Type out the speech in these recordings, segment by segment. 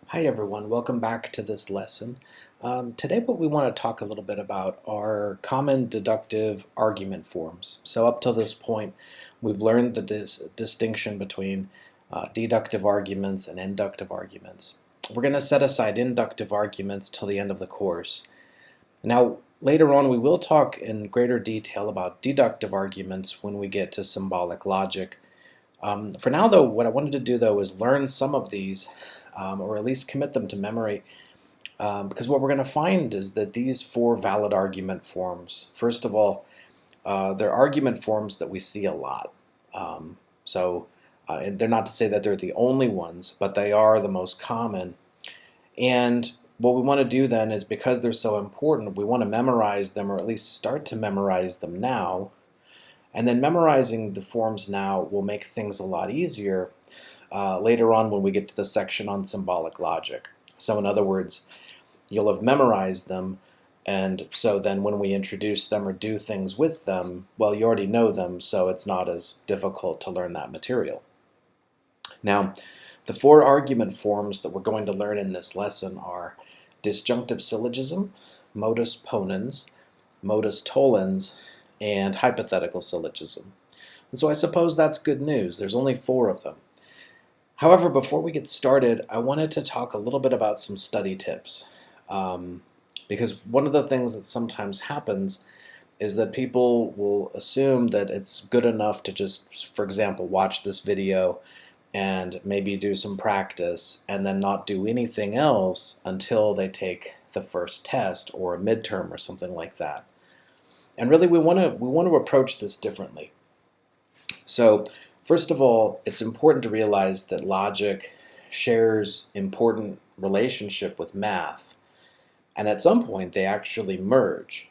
Hi everyone, welcome back to this lesson. Today what we want to talk a little bit about are common deductive argument forms. So up till this point we've learned the distinction between deductive arguments and inductive arguments. We're going to set aside inductive arguments till the end of the course. Now later on we will talk in greater detail about deductive arguments when we get to symbolic logic. For now though, what I wanted to do though is learn some of these or at least commit them to memory, because what we're going to find is that these four valid argument forms, first of all, they're argument forms that we see a lot. And they're not to say that they're the only ones, but they are the most common. And what we want to do then is, because they're so important, we want to memorize them, or at least start to memorize them now. And then memorizing the forms now will make things a lot easier later on when we get to the section on symbolic logic. So in other words, you'll have memorized them, and so then when we introduce them or do things with them, well, you already know them, so it's not as difficult to learn that material. Now, the four argument forms that we're going to learn in this lesson are disjunctive syllogism, modus ponens, modus tollens, and hypothetical syllogism. And so I suppose that's good news. There's only four of them. However, before we get started, I wanted to talk a little bit about some study tips. Because one of the things that sometimes happens is that people will assume that it's good enough to just, for example, watch this video and maybe do some practice and then not do anything else until they take the first test or a midterm or something like that. And really we want to approach this differently. So first of all, it's important to realize that logic shares important relationship with math, and at some point they actually merge.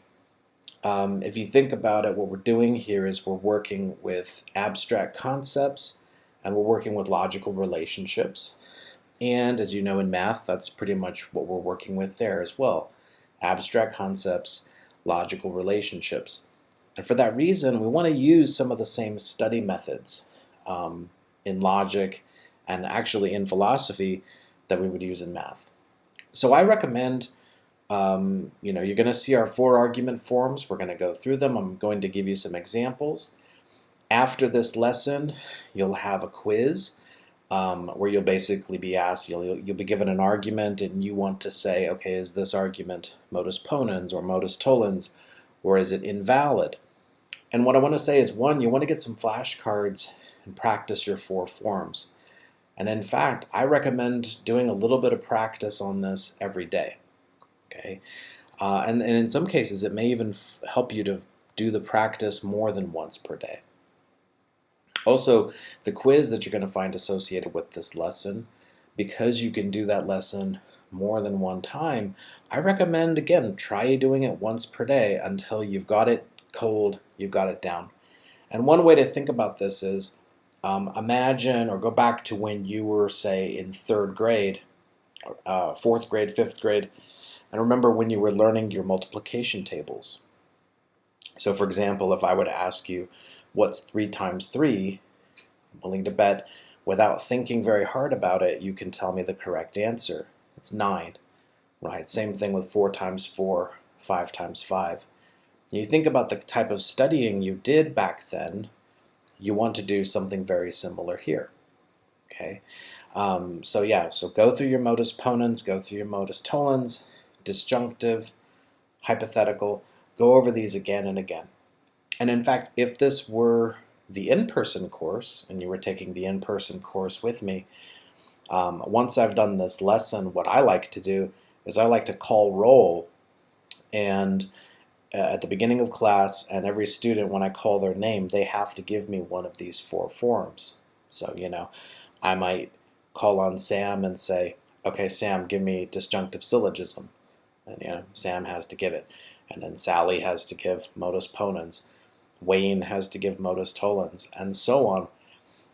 If you think about it, what we're doing here is we're working with abstract concepts and we're working with logical relationships. And as you know, in math, that's pretty much what we're working with there as well. Abstract concepts, logical relationships. And for that reason, we want to use some of the same study methods in logic and actually in philosophy that we would use in math. So I recommend, you're going to see our four argument forms. We're going to go through them. I'm going to give you some examples. After this lesson, you'll have a quiz where you'll basically be asked, you'll be given an argument and you want to say, okay, is this argument modus ponens or modus tollens, or is it invalid? And what I want to say is, one, you want to get some flashcards and practice your four forms. And in fact, I recommend doing a little bit of practice on this every day. Okay, and in some cases, it may even help you to do the practice more than once per day. Also, the quiz that you're going to find associated with this lesson, because you can do that lesson more than one time, I recommend, again, try doing it once per day until you've got it cold, you've got it down. And one way to think about this is, imagine or go back to when you were, say, in third grade, fourth grade, fifth grade, and remember when you were learning your multiplication tables. So for example, if I were to ask you, what's 3 times 3, I'm willing to bet without thinking very hard about it, you can tell me the correct answer. It's 9, right? Same thing with 4 times 4, 5 times 5. You think about the type of studying you did back then, you want to do something very similar here. Okay, so go through your modus ponens, go through your modus tollens, disjunctive, hypothetical, go over these again and again. And in fact, if this were the in-person course, and you were taking the in-person course with me, once I've done this lesson, what I like to do is I like to call roll, and at the beginning of class, and every student, when I call their name, they have to give me one of these four forms. So, I might call on Sam and say, okay, Sam, give me disjunctive syllogism. And, Sam has to give it. And then Sally has to give modus ponens. Wayne has to give modus tollens, and so on.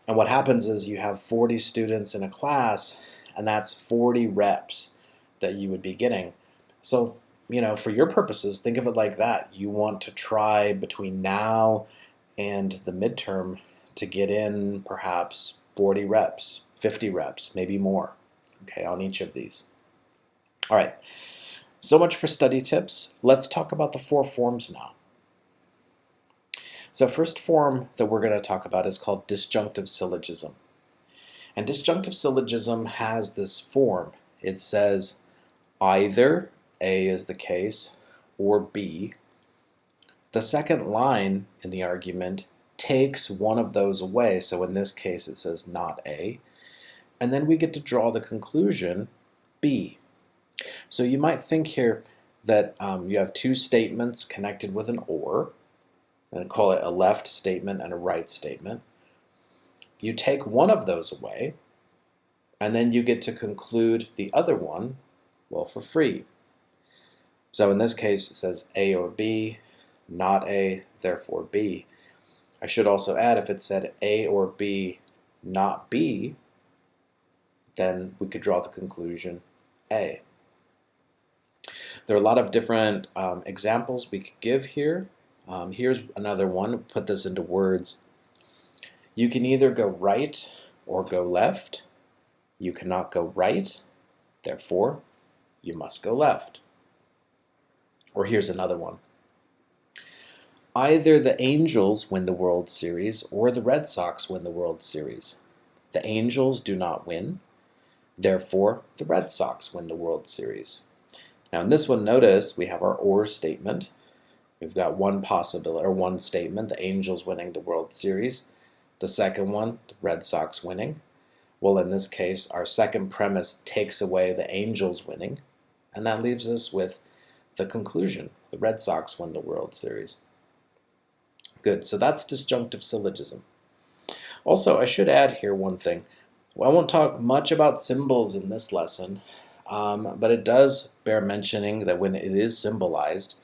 And what happens is you have 40 students in a class, and that's 40 reps that you would be getting. So, for your purposes, think of it like that. You want to try between now and the midterm to get in perhaps 40 reps, 50 reps, maybe more. okay, on each of these. All right, so much for study tips. Let's talk about the four forms now. So first form that we're going to talk about is called disjunctive syllogism. And disjunctive syllogism has this form. It says either A is the case or B. The second line in the argument takes one of those away. So in this case it says not A. And then we get to draw the conclusion B. So you might think here that you have two statements connected with an or, and call it a left statement and a right statement. You take one of those away, and then you get to conclude the other one, well, for free. So in this case, it says A or B, not A, therefore B. I should also add, if it said A or B, not B, then we could draw the conclusion A. There are a lot of different examples we could give here. Here's another one. Put this into words. You can either go right or go left. You cannot go right, therefore you must go left. Or here's another one. Either the Angels win the World Series or the Red Sox win the World Series. The Angels do not win, therefore the Red Sox win the World Series. Now in this one, notice we have our or statement. We've got one possibility, or one statement, the Angels winning the World Series. The second one, the Red Sox winning. Well, in this case, our second premise takes away the Angels winning, and that leaves us with the conclusion. The Red Sox win the World Series. Good, so that's disjunctive syllogism. Also, I should add here one thing. Well, I won't talk much about symbols in this lesson, but it does bear mentioning that when it is symbolized,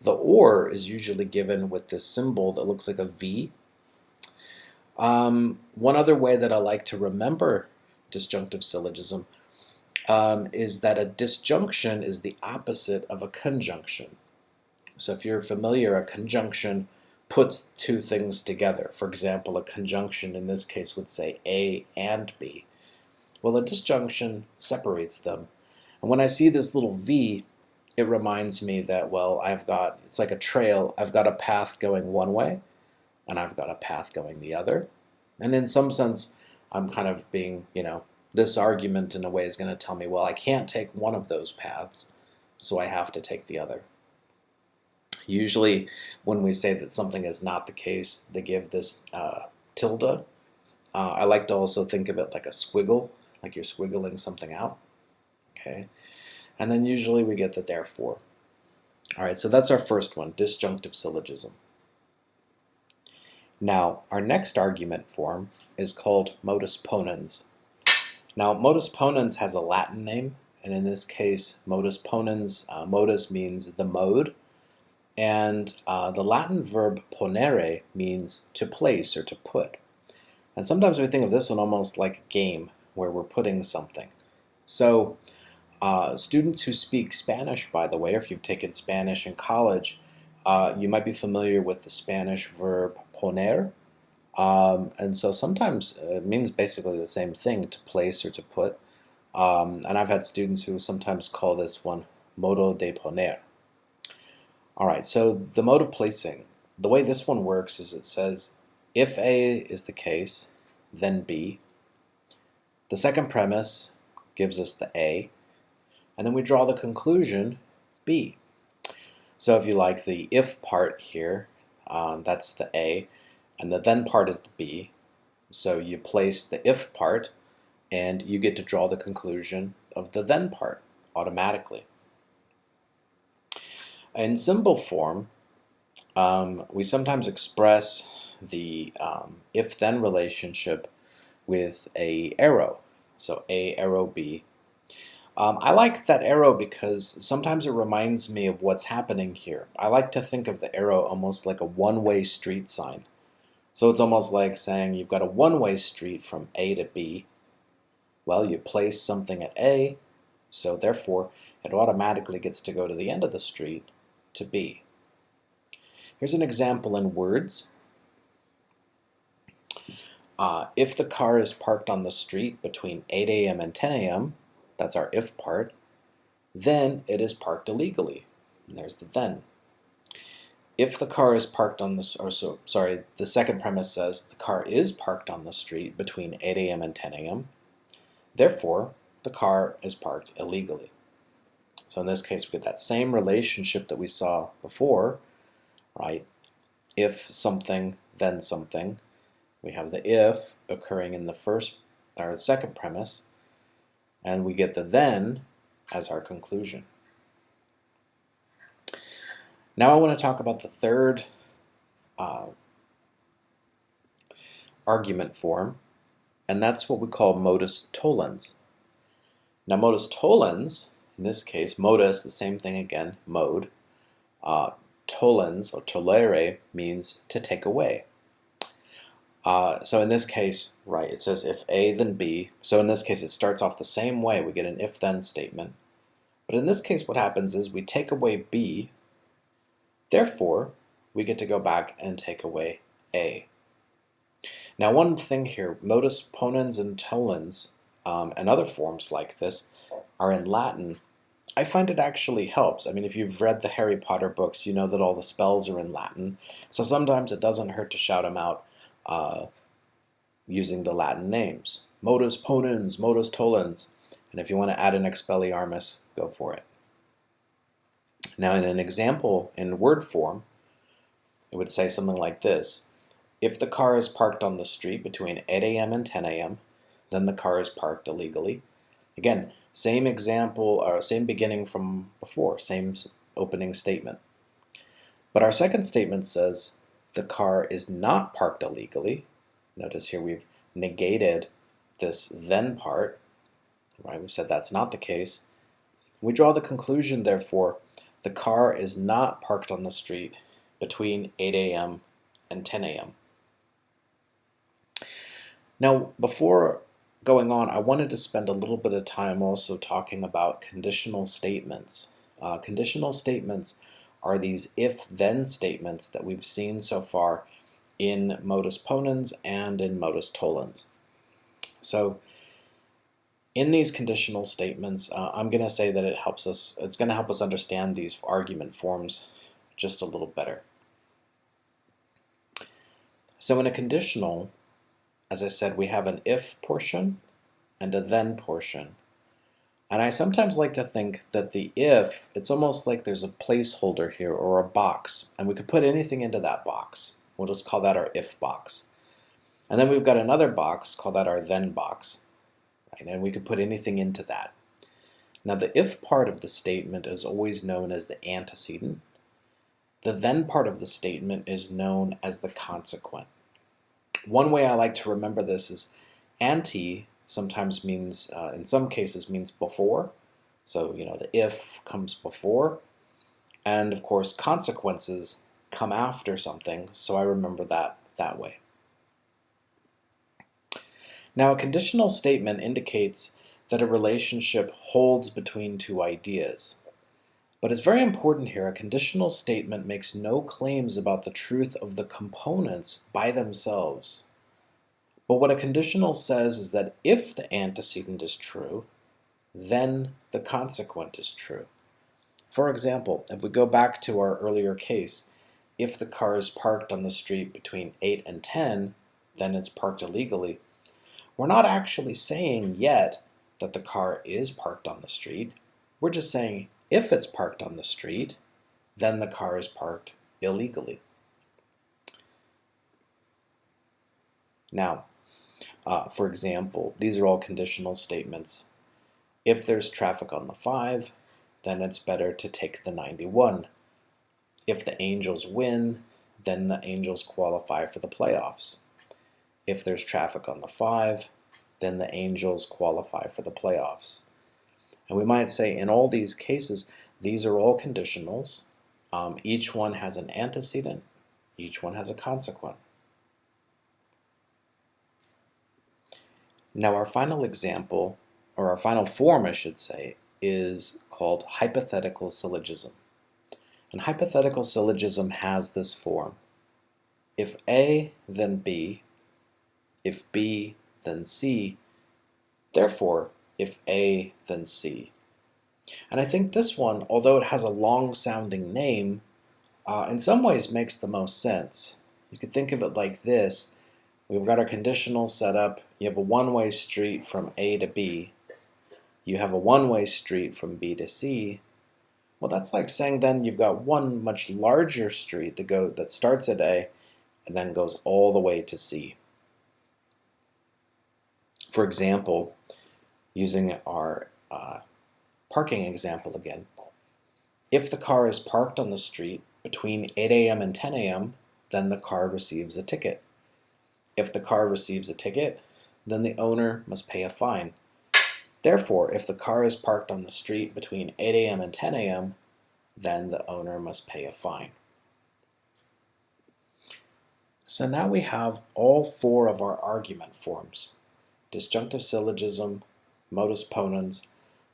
the or is usually given with this symbol that looks like a V. One other way that I like to remember disjunctive syllogism is that a disjunction is the opposite of a conjunction. So if you're familiar, a conjunction puts two things together. For example, a conjunction in this case would say A and B. Well, a disjunction separates them. And when I see this little V, it reminds me that, well, it's like a trail. I've got a path going one way, and I've got a path going the other. And in some sense, I'm kind of being, this argument in a way is going to tell me, well, I can't take one of those paths, so I have to take the other. Usually, when we say that something is not the case, they give this tilde. I like to also think of it like a squiggle, like you're squiggling something out. Okay, and then usually we get the therefore. All right, so that's our first one, disjunctive syllogism. Now, our next argument form is called modus ponens. Now, modus ponens has a Latin name, and in this case, modus ponens, modus means the mode, and the Latin verb ponere means to place or to put. And sometimes we think of this one almost like a game where we're putting something. So students who speak Spanish, by the way, or if you've taken Spanish in college, you might be familiar with the Spanish verb poner. And so sometimes it means basically the same thing, to place or to put. And I've had students who sometimes call this one modo de poner. All right, so the mode of placing, the way this one works is it says, if A is the case, then B. The second premise gives us the A, and then we draw the conclusion, B. So if you like the if part here, that's the A, and the then part is the B. So you place the if part, and you get to draw the conclusion of the then part automatically. In symbol form, we sometimes express the if-then relationship with a arrow. So A, arrow, B. I like that arrow because sometimes it reminds me of what's happening here. I like to think of the arrow almost like a one-way street sign. So it's almost like saying you've got a one-way street from A to B. Well, you place something at A, so therefore it automatically gets to go to the end of the street to B. Here's an example in words. If the car is parked on the street between 8 a.m. and 10 a.m., that's our if part, then it is parked illegally. And there's the then. If the car is parked on the, the second premise says the car is parked on the street between 8 a.m. and 10 a.m., therefore, the car is parked illegally. So in this case, we get that same relationship that we saw before, right? If something, then something. We have the if occurring in the first or the second premise, and we get the then as our conclusion. Now I want to talk about the third argument form, and that's what we call modus tollens. Now modus tollens, in this case, modus, the same thing again, mode. Tollens, or tollere, means to take away. So in this case, right, it says if A, then B. So in this case, it starts off the same way. We get an if-then statement. But in this case, what happens is we take away B. Therefore, we get to go back and take away A. Now, one thing here, modus ponens and tollens and other forms like this are in Latin. I find it actually helps. I mean, if you've read the Harry Potter books, you know that all the spells are in Latin. So sometimes it doesn't hurt to shout them out using the Latin names. Modus ponens, modus tollens. And if you want to add an Expelliarmus, go for it. Now, in an example in word form, it would say something like this. If the car is parked on the street between 8 a.m. and 10 a.m., then the car is parked illegally. Again, same example, or same beginning from before, same opening statement. But our second statement says the car is not parked illegally. Notice here we've negated this then part, right? We've said that's not the case. We draw the conclusion, therefore, the car is not parked on the street between 8 a.m. and 10 a.m. Now, before going on, I wanted to spend a little bit of time also talking about conditional statements. Conditional statements are these if-then statements that we've seen so far in modus ponens and in modus tollens. So, in these conditional statements, I'm going to say that it's going to help us understand these argument forms just a little better. So in a conditional, as I said, we have an if portion and a then portion. And I sometimes like to think that the if, it's almost like there's a placeholder here or a box, and we could put anything into that box. We'll just call that our if box. And then we've got another box, call that our then box. Right? And we could put anything into that. Now the if part of the statement is always known as the antecedent. The then part of the statement is known as the consequent. One way I like to remember this is ante sometimes means, in some cases, means before. So, the if comes before. And of course, consequences come after something, so I remember that way. Now, a conditional statement indicates that a relationship holds between two ideas. But it's very important here, a conditional statement makes no claims about the truth of the components by themselves. But what a conditional says is that if the antecedent is true, then the consequent is true. For example, if we go back to our earlier case, if the car is parked on the street between 8 and 10, then it's parked illegally. We're not actually saying yet that the car is parked on the street. We're just saying if it's parked on the street, then the car is parked illegally. Now, for example, these are all conditional statements. If there's traffic on the 5, then it's better to take the 91. If the Angels win, then the Angels qualify for the playoffs. If there's traffic on the 5, then the Angels qualify for the playoffs. And we might say in all these cases, these are all conditionals. Each one has an antecedent. Each one has a consequent. Now our final example, or our final form I should say, is called hypothetical syllogism. And hypothetical syllogism has this form. If A, then B. If B, then C. Therefore, if A, then C. And I think this one, although it has a long-sounding name, in some ways makes the most sense. You could think of it like this. We've got our conditional set up. You have a one-way street from A to B. You have a one-way street from B to C. Well, that's like saying then you've got one much larger street that starts at A and then goes all the way to C. For example, using our parking example again, if the car is parked on the street between 8 a.m. and 10 a.m., then the car receives a ticket. If the car receives a ticket, then the owner must pay a fine. Therefore, if the car is parked on the street between 8 a.m. and 10 a.m., then the owner must pay a fine. So now we have all four of our argument forms: disjunctive syllogism, modus ponens,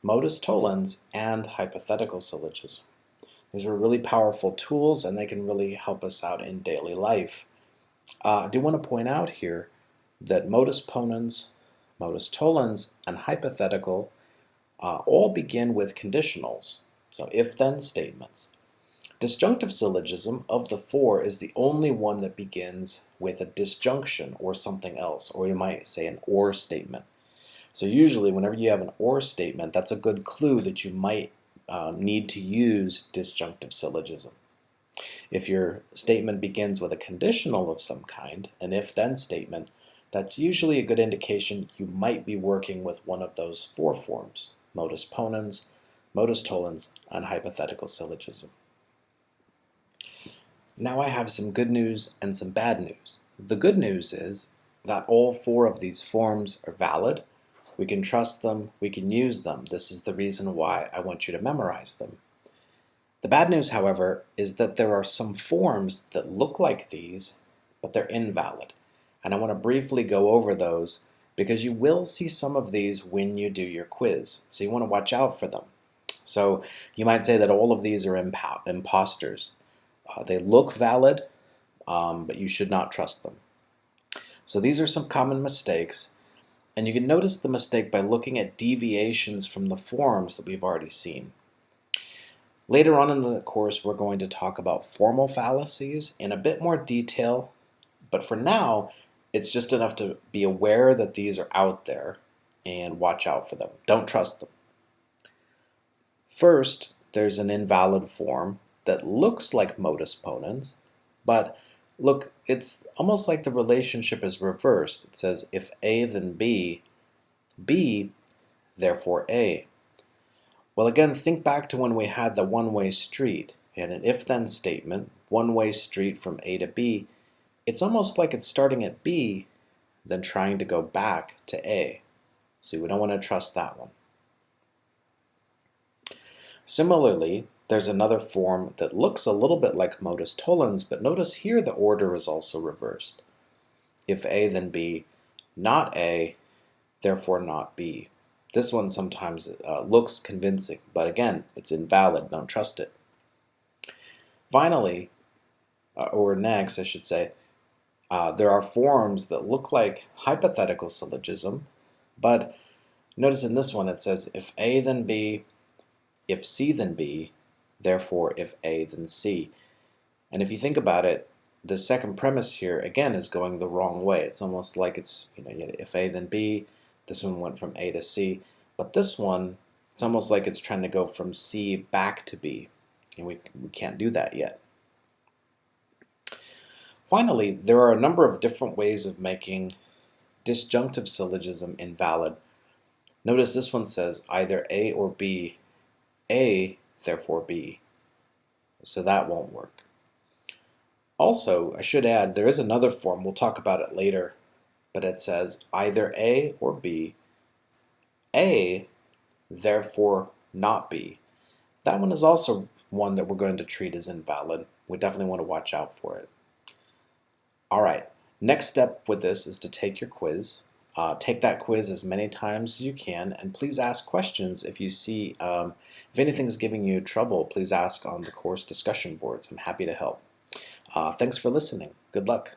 modus tollens, and hypothetical syllogism. These are really powerful tools, and they can really help us out in daily life. I do want to point out here that modus ponens, modus tollens, and hypothetical all begin with conditionals, so if-then statements. Disjunctive syllogism of the four is the only one that begins with a disjunction or something else, or you might say an or statement. So usually whenever you have an or statement, that's a good clue that you might need to use disjunctive syllogism. If your statement begins with a conditional of some kind, an if-then statement, that's usually a good indication you might be working with one of those four forms: modus ponens, modus tollens, and hypothetical syllogism. Now I have some good news and some bad news. The good news is that all four of these forms are valid. We can trust them, we can use them. This is the reason why I want you to memorize them. The bad news, however, is that there are some forms that look like these, but they're invalid. And I want to briefly go over those because you will see some of these when you do your quiz. So you want to watch out for them. So you might say that all of these are imposters. They look valid, but you should not trust them. So these are some common mistakes. And you can notice the mistake by looking at deviations from the forms that we've already seen. Later on in the course, we're going to talk about formal fallacies in a bit more detail, but for now, it's just enough to be aware that these are out there and watch out for them. Don't trust them. First, there's an invalid form that looks like modus ponens, but look, it's almost like the relationship is reversed. It says if A then B, B, therefore A. Well, again, think back to when we had the one-way street. We had an if-then statement, one-way street from A to B. It's almost like it's starting at B, then trying to go back to A. So we don't want to trust that one. Similarly, there's another form that looks a little bit like modus tollens, but notice here the order is also reversed. If A, then B, not A, therefore not B. This one sometimes looks convincing, but again, it's invalid. Don't trust it. Finally, or next, I should say, there are forms that look like hypothetical syllogism, but notice in this one it says if A then B, if C then B, therefore if A then C. And if you think about it, the second premise here again is going the wrong way. It's almost like it's, if A then B, this one went from A to C, but this one, it's almost like it's trying to go from C back to B, and we can't do that yet. Finally, there are a number of different ways of making disjunctive syllogism invalid. Notice this one says either A or B, A, therefore B. So that won't work. Also, I should add, there is another form, we'll talk about it later, but it says either A or B, A, therefore not B. That one is also one that we're going to treat as invalid. We definitely want to watch out for it. All right, next step with this is to take your quiz. Take that quiz as many times as you can, and please ask questions if you see, if anything's giving you trouble, please ask on the course discussion boards. I'm happy to help. Thanks for listening. Good luck.